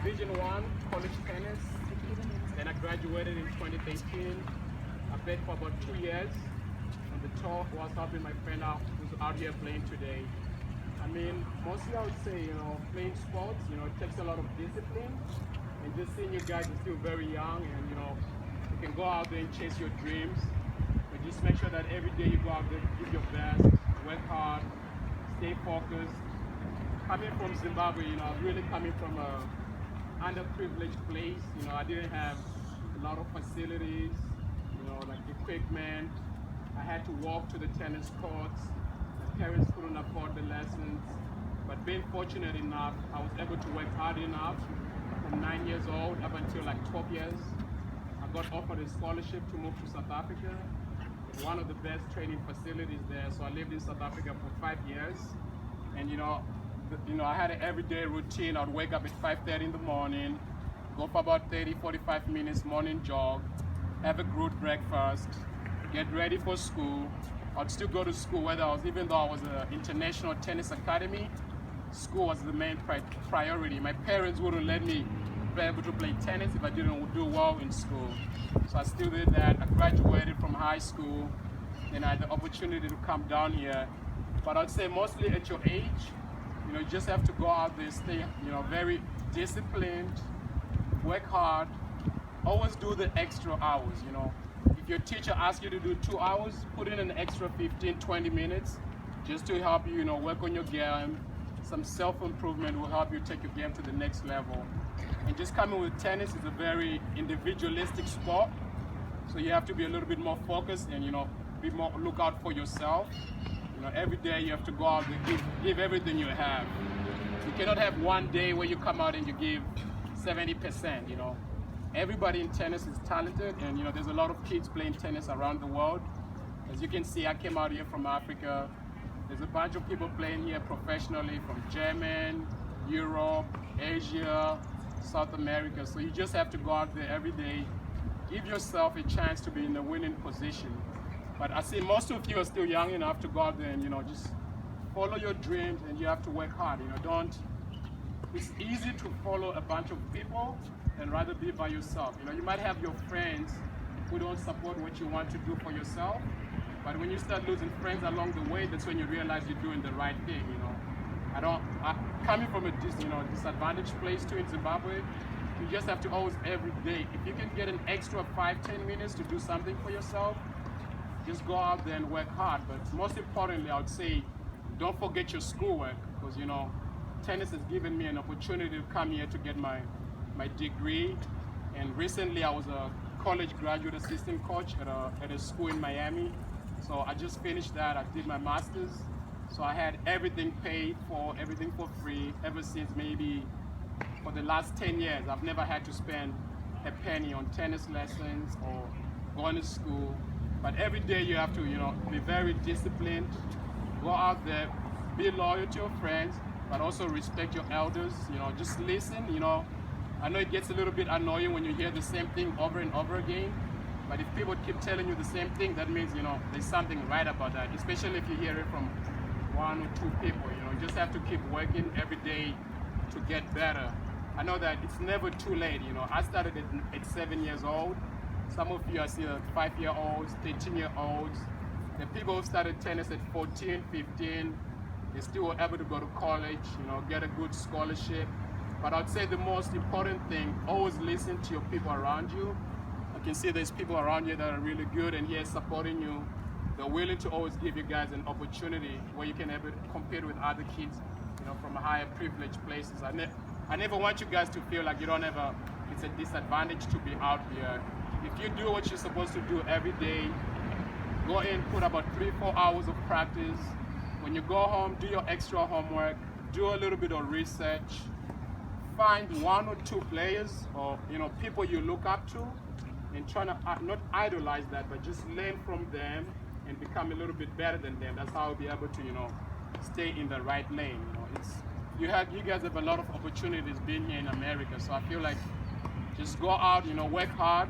Division 1 college tennis. Then I graduated in 2018. I played for about 2 years. On the tour, was helping my friend out who's out here playing today. I mean, mostly I would say, playing sports, it takes a lot of discipline. And just seeing you guys are still very young, and you can go out there and chase your dreams. But just make sure that every day you go out there, give your best, work hard, stay focused. Coming from Zimbabwe, I was really coming from a underprivileged place. I didn't have a lot of facilities, like equipment. I had to walk to the tennis courts. My parents couldn't afford the lessons. But being fortunate enough, I was able to work hard enough from 9 years old up until like 12 years. I got offered a scholarship to move to South Africa. One of the best training facilities there. So I lived in South Africa for 5 years. And I had an everyday routine. I'd wake up at 5:30 in the morning, go for about 30-45 minutes morning jog, have a good breakfast, get ready for school. I'd still go to school, even though I was an international tennis academy, school was the main priority. My parents wouldn't let me be able to play tennis if I didn't do well in school. So I still did that. I graduated from high school, and I had the opportunity to come down here. But I'd say mostly at your age, you just have to go out there, stay, very disciplined, work hard, always do the extra hours, If your teacher asks you to do 2 hours, put in an extra 15-20 minutes just to help you, work on your game. Some self-improvement will help you take your game to the next level. And just coming with tennis is a very individualistic sport, so you have to be a little bit more focused and, look out for yourself. Every day you have to go out and give everything you have. You cannot have one day where you come out and you give 70%, Everybody in tennis is talented, and there's a lot of kids playing tennis around the world. As you can see, I came out here from Africa. There's a bunch of people playing here professionally from Germany, Europe, Asia, South America. So you just have to go out there every day, give yourself a chance to be in a winning position. But I see most of you are still young enough to go out there and just follow your dreams, and you have to work hard. It's easy to follow a bunch of people and rather be by yourself. You might have your friends who don't support what you want to do for yourself, but when you start losing friends along the way, that's when you realize you're doing the right thing. Coming from a disadvantaged place too in Zimbabwe, you just have to always, every day, if you can get an extra 5-10 minutes to do something for yourself, just go out there and work hard. But most importantly, I would say, don't forget your schoolwork, because tennis has given me an opportunity to come here to get my degree. And recently I was a college graduate assistant coach at a school in Miami. So I just finished that. I did my master's. So I had everything paid for, everything for free, ever since maybe for the last 10 years. I've never had to spend a penny on tennis lessons or going to school. But every day you have to, be very disciplined, go out there, be loyal to your friends, but also respect your elders, just listen, I know it gets a little bit annoying when you hear the same thing over and over again, but if people keep telling you the same thing, that means, there's something right about that, especially if you hear it from 1 or 2 people, you just have to keep working every day to get better. I know that it's never too late, I started at 7 years old. Some of you are still 5-year-olds, 13-year-olds. The people who started tennis at 14, 15, they still were able to go to college, get a good scholarship. But I'd say the most important thing, always listen to your people around you. I can see there's people around you that are really good and here supporting you. They're willing to always give you guys an opportunity where you can ever compete with other kids, from higher privileged places. I never want you guys to feel like it's a disadvantage to be out here. If you do what you're supposed to do every day, go in, put about 3-4 hours of practice. When you go home, do your extra homework, do a little bit of research, find 1 or 2 players or people you look up to, and try to not idolize that, but just learn from them and become a little bit better than them. That's how I'll be able to stay in the right lane. You guys have a lot of opportunities being here in America, so I feel like just go out, work hard.